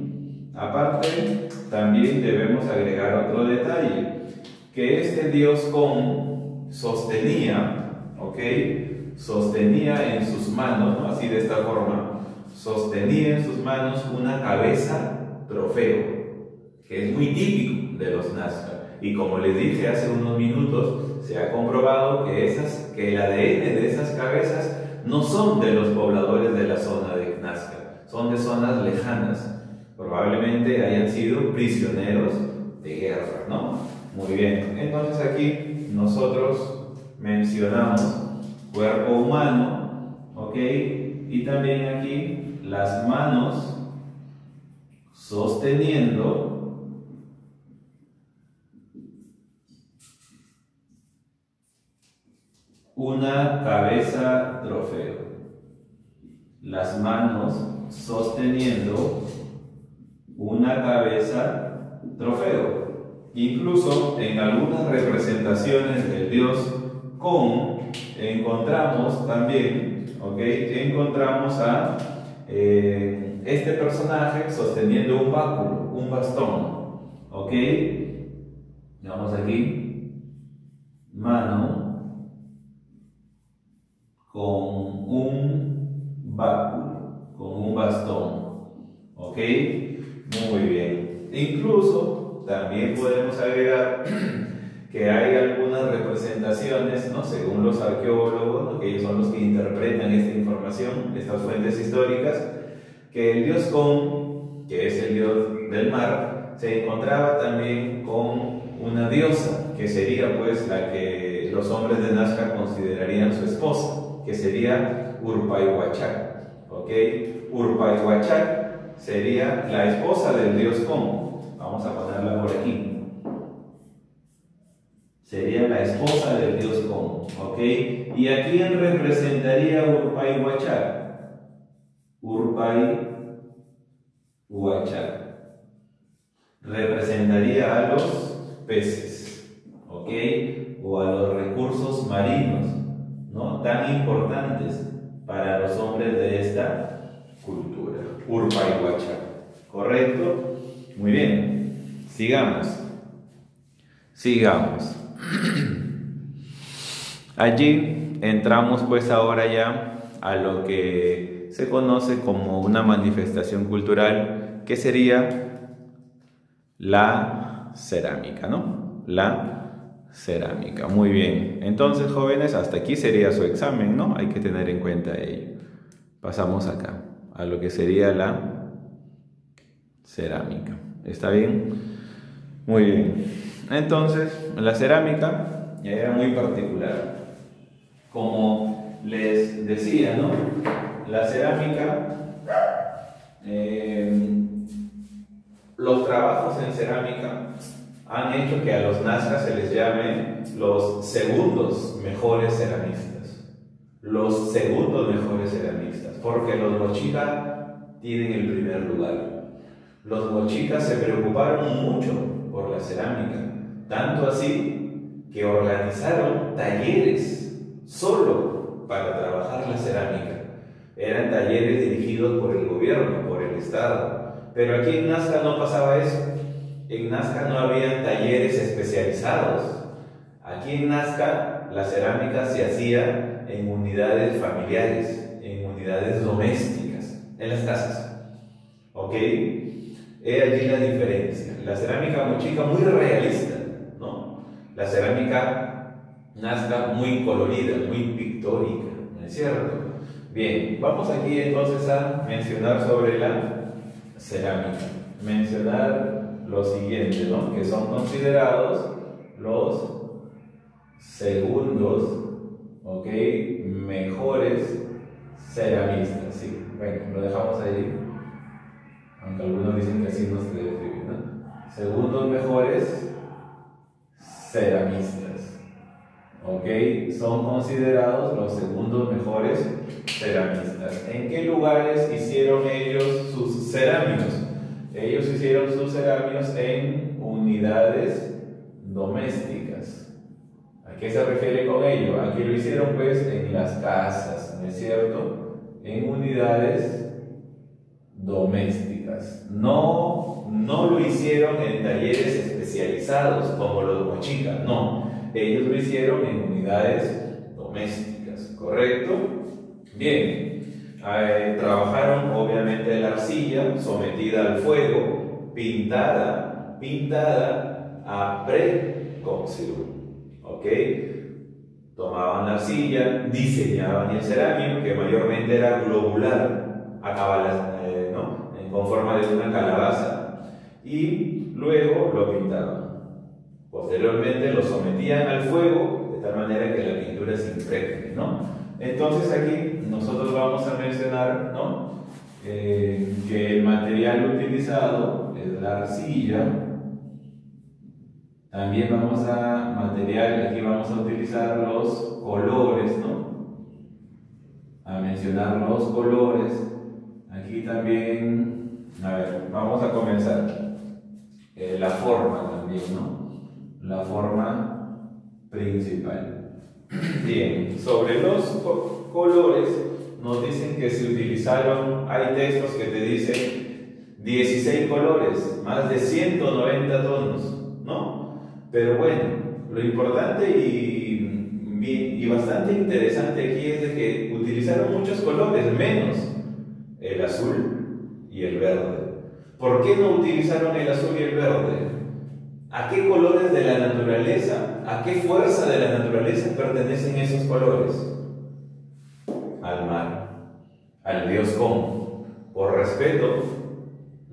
Aparte, también debemos agregar otro detalle, que este dios Con sostenía, ¿ok? Sostenía en sus manos, ¿no? Así de esta forma, sostenía en sus manos una cabeza trofeo, que es muy típico de los Nazca. Y como les dije hace unos minutos, se ha comprobado que el ADN de esas cabezas no son de los pobladores de la zona de Nazca, son de zonas lejanas. Probablemente hayan sido prisioneros de guerra, ¿no? Muy bien, entonces aquí nosotros mencionamos cuerpo humano, ¿ok? Y también aquí las manos sosteniendo una cabeza trofeo. Las manos sosteniendo una cabeza trofeo. Incluso en algunas representaciones del dios Con encontramos también, ¿ok? Encontramos a este personaje sosteniendo un báculo, un bastón, ¿ok? Vamos aquí, mano con un báculo, con un bastón, ¿ok? Muy bien. Incluso también podemos agregar que hay algunas representaciones, ¿no? Según los arqueólogos, ¿no? Que ellos son los que interpretan esta información, estas fuentes históricas, que el dios Con, que es el dios del mar, se encontraba también con una diosa, que sería pues la que los hombres de Nazca considerarían su esposa, que sería Urpayhuachac, ¿ok? Urpayhuachac sería la esposa del dios Con. Vamos a ponerla por aquí. Sería la esposa del dios Con, ¿ok? ¿Y a quién representaría Urpayhuachac? Urpayhuachac representaría a los peces, ¿ok? O a los recursos marinos, ¿no? Tan importantes para los hombres de esta cultura. Urpayhuachac, ¿correcto? Muy bien, sigamos. Allí entramos pues ahora ya a lo que se conoce como una manifestación cultural, que sería la cerámica, ¿no? La cerámica. Muy bien. Entonces, jóvenes, hasta aquí sería su examen, ¿no? Hay que tener en cuenta ello. Pasamos acá a lo que sería la cerámica. ¿Está bien? Muy bien. Entonces, la cerámica era muy particular. Como les decía, ¿no? La cerámica, los trabajos en cerámica han hecho que a los Nazca se les llame los segundos mejores ceramistas. los segundos mejores ceramistas, porque los mochicas tienen el primer lugar. Los mochicas se preocuparon mucho por la cerámica, tanto así que organizaron talleres solo para trabajar la cerámica. Eran talleres dirigidos por el gobierno, por el Estado. Pero aquí en Nazca no pasaba eso. En Nazca no había talleres especializados. Aquí en Nazca la cerámica se hacía en unidades familiares, en unidades domésticas, en las casas. ¿Ok? Era allí la diferencia. La cerámica mochica muy realista, ¿no? La cerámica Nazca muy colorida, muy pictórica, ¿no es cierto? Bien, vamos aquí entonces a mencionar sobre la cerámica. Mencionar lo siguiente, ¿no? Que son considerados los segundos, ¿ok? Mejores ceramistas, sí. Bueno, lo dejamos ahí. Aunque algunos dicen que así no se debe escribir, ¿no? Segundos mejores ceramistas, ¿ok? Son considerados los segundos mejores ceramistas. ¿En qué lugares hicieron ellos sus cerámicos? Ellos hicieron sus cerámicos en unidades domésticas. ¿A qué se refiere con ello? Aquí lo hicieron pues en las casas, ¿no es cierto? En unidades domésticas. No lo hicieron en talleres especializados como los mochicas, no. Ellos lo hicieron en unidades domésticas, ¿correcto? Bien, trabajaron obviamente la arcilla sometida al fuego, pintada a precocción, ¿ok? Tomaban la arcilla, diseñaban el cerámico, que mayormente era globular, con forma de una calabaza, y luego lo pintaban. Posteriormente lo sometían al fuego de tal manera que la pintura se impregne, ¿no? Entonces aquí nosotros vamos a mencionar, ¿no? Que el material utilizado es la arcilla. También aquí vamos a utilizar los colores, ¿no? A mencionar los colores. Aquí también, a ver, vamos a comenzar. La forma también, ¿no? La forma principal. Bien, sobre los colores nos dicen que se utilizaron, hay textos que te dicen 16 colores, más de 190 tonos, ¿no? Pero bueno, lo importante y bastante interesante aquí es de que utilizaron muchos colores, menos el azul y el verde. ¿Por qué no utilizaron el azul y el verde? ¿A qué colores de la naturaleza, a qué fuerza de la naturaleza pertenecen esos colores? Al mar, al dios Con. Por respeto,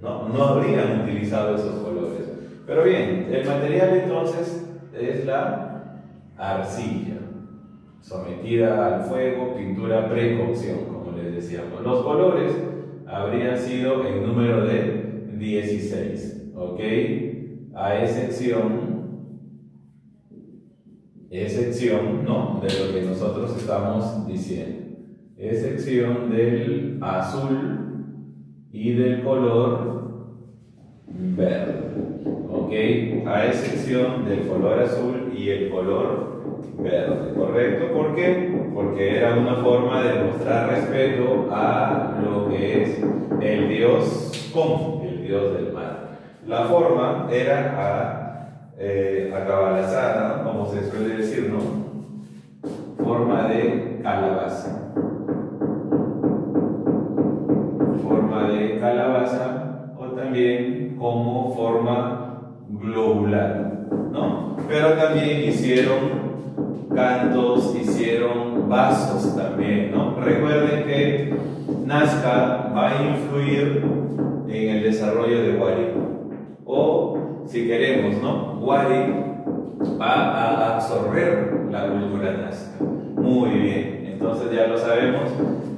no habrían utilizado esos colores. Pero bien, el material entonces es la arcilla, sometida al fuego, pintura precocción, como les decíamos. Los colores habrían sido en número de 16, ¿ok? A excepción, ¿no? De lo que nosotros estamos diciendo. Excepción del azul y del color verde, ¿ok? A excepción del color azul y el color verde, ¿correcto? ¿Por qué? Porque era una forma de mostrar respeto a lo que es el dios Con, el dios del mar. La forma era acabalazada, como se suele decir, ¿no? Forma de calabaza. Forma de calabaza, o también como forma globular, ¿no? Pero también hicieron cantos, hicieron vasos también, ¿no? Recuerden que Nazca va a influir en el desarrollo de Huari, o si queremos, ¿no? Huari va a absorber la cultura Nazca. Muy bien, entonces ya lo sabemos,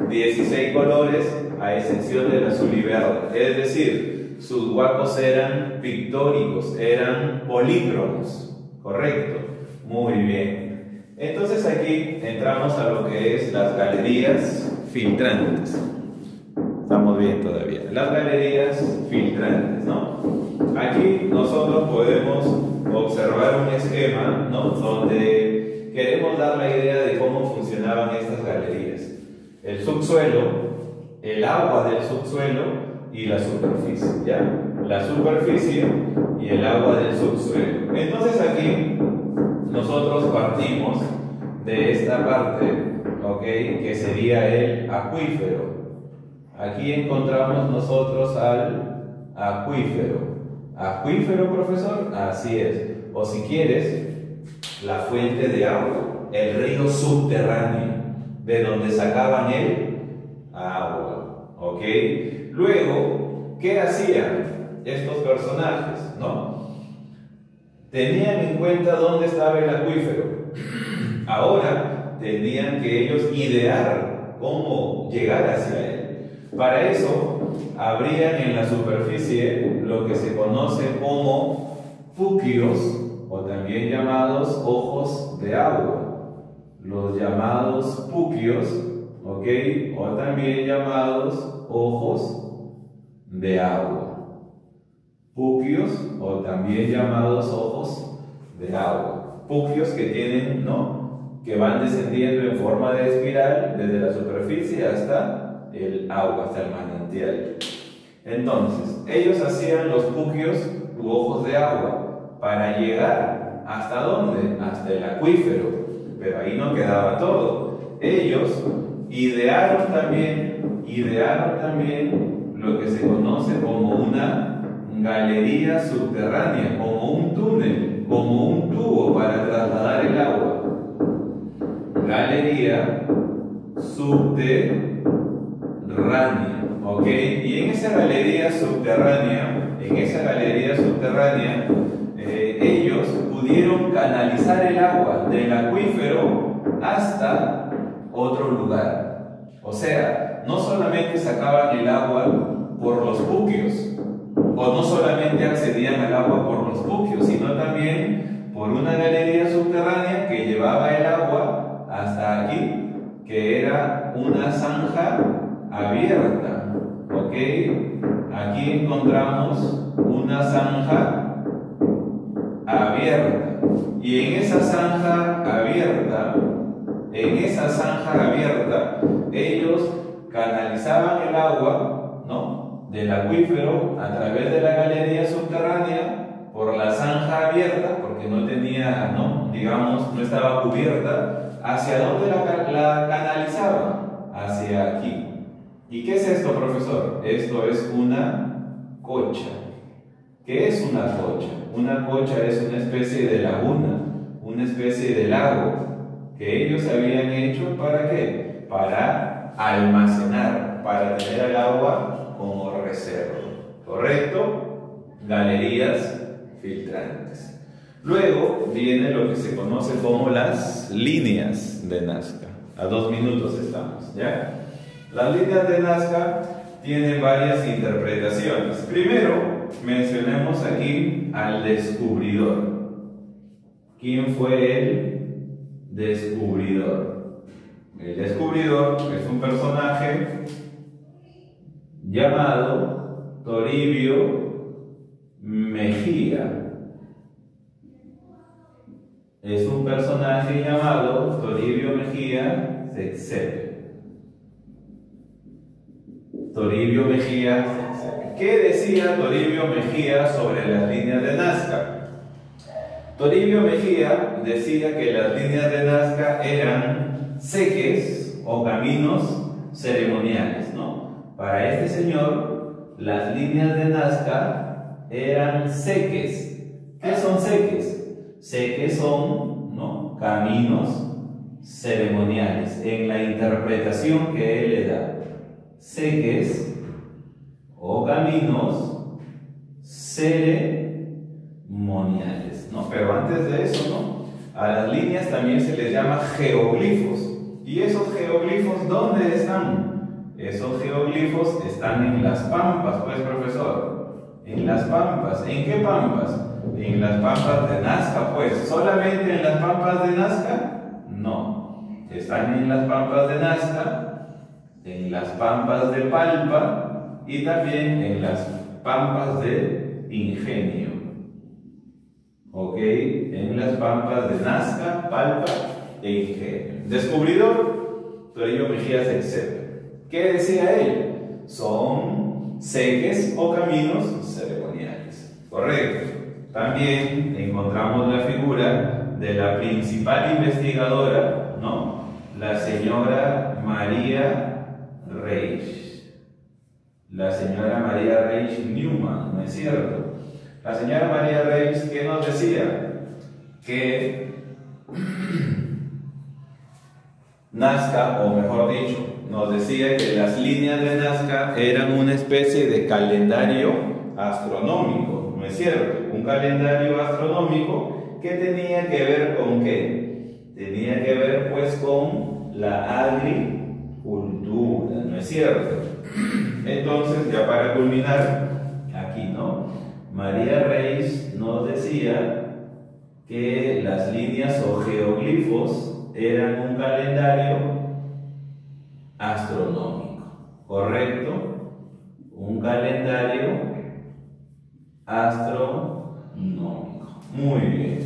16 colores a excepción del azul y verde, es decir, sus huacos eran pictóricos, eran polícromos, ¿correcto? Muy bien. Entonces aquí entramos a lo que es las galerías filtrantes. Estamos bien todavía. Las galerías filtrantes, ¿no? Aquí nosotros podemos observar un esquema, ¿no? Donde queremos dar la idea de cómo funcionaban estas galerías. El subsuelo, el agua del subsuelo y la superficie, ¿ya? La superficie y el agua del subsuelo. Entonces aquí nosotros partimos de esta parte, ¿ok? Que sería el acuífero. Aquí encontramos nosotros al acuífero. ¿Acuífero, profesor? Así es. O si quieres, la fuente de agua, el río subterráneo, de donde sacaban el agua, ¿ok? Luego, ¿qué hacían estos personajes, no? Tenían en cuenta dónde estaba el acuífero. Ahora tenían que ellos idear cómo llegar hacia él. Para eso, abrían en la superficie lo que se conoce como puquios, o también llamados ojos de agua. Los llamados puquios, ¿ok? O también llamados ojos de agua. Puquios, o también llamados ojos de agua. Puquios que tienen, ¿no? Que van descendiendo en forma de espiral desde la superficie hasta el agua, hasta el manantial. Entonces, ellos hacían los puquios u ojos de agua para llegar ¿hasta dónde? Hasta el acuífero. Pero ahí no quedaba todo. Ellos idearon también lo que se conoce como una galería subterránea, como un túnel, como un tubo para trasladar el agua. Galería subterránea, ¿ok? Y en esa galería subterránea, ellos pudieron canalizar el agua del acuífero hasta otro lugar. O sea, no solamente sacaban el agua por los puquios, o no solamente accedían al agua por los puquios, sino también por una galería subterránea que llevaba el agua hasta aquí, que era una zanja abierta, ¿ok? Aquí encontramos una zanja abierta, y en esa zanja abierta, ellos canalizaban el agua, ¿no? Del acuífero a través de la galería subterránea por la zanja abierta, porque no tenía, ¿no? Digamos, no estaba cubierta. ¿Hacia dónde la canalizaban? Hacia aquí. ¿Y qué es esto, profesor? Esto es una cocha. ¿Qué es una cocha? Una cocha es una especie de laguna, una especie de lago que ellos habían hecho ¿para qué? Para almacenar, para tener el agua como reserva. ¿Correcto? Galerías filtrantes. Luego viene lo que se conoce como las líneas de Nazca. A 2 minutos estamos, ¿ya? Las líneas de Nazca tienen varias interpretaciones. Primero, mencionemos aquí al descubridor. ¿Quién fue el descubridor? El descubridor es un personaje llamado Toribio Mejía. Es un personaje llamado Toribio Mejía Sexepe. Toribio Mejía Sexepe. ¿Qué decía Toribio Mejía sobre las líneas de Nazca? Toribio Mejía decía que las líneas de Nazca eran seques o caminos ceremoniales, ¿no? Para este señor, las líneas de Nazca eran seques. ¿Qué son seques? Seques son, ¿no? Caminos ceremoniales, en la interpretación que él le da. Seques o caminos ceremoniales, ¿no? Pero antes de eso, ¿no? A las líneas también se les llama geoglifos. ¿Y esos geoglifos dónde están? Esos geoglifos están en las pampas, pues, profesor. En las pampas. ¿En qué pampas? En las pampas de Nazca, pues. ¿Solamente en las pampas de Nazca? No, están en las pampas de Nazca, en las pampas de Palpa y también en las pampas de Ingenio. ¿Ok? En las pampas de Nazca, Palpa e Ingenio. Descubridor, Toribio Mejías Excel. ¿Qué decía él? Son seques o caminos ceremoniales. Correcto. También encontramos la figura de la principal investigadora, ¿no? La señora María Reich. La señora María Reich Newman, ¿no es cierto? La señora María Reich, ¿qué nos decía? Que Nazca, o mejor dicho, nos decía que las líneas de Nazca eran una especie de calendario astronómico, ¿no es cierto? Un calendario astronómico que tenía que ver con ¿qué? Tenía que ver pues con la agricultura, ¿no es cierto? Entonces, ya para culminar, aquí, ¿no? María Reich nos decía que las líneas o geoglifos eran un calendario astronómico, ¿correcto? Un calendario astronómico. Muy bien.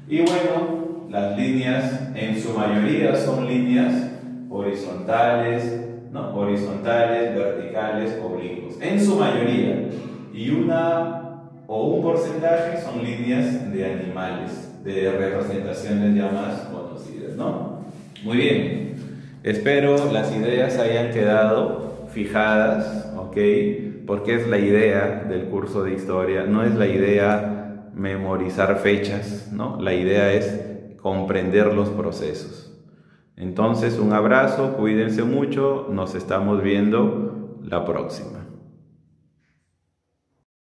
Y bueno, las líneas en su mayoría son líneas horizontales, ¿no? Horizontales, verticales, oblicuos. En su mayoría. Y una o un porcentaje son líneas de animales, de representaciones ya más conocidas, ¿no? Muy bien. Espero las ideas hayan quedado fijadas, ¿ok? Porque es la idea del curso de historia, no es la idea memorizar fechas, ¿no? La idea es comprender los procesos. Entonces, un abrazo, cuídense mucho, nos estamos viendo la próxima.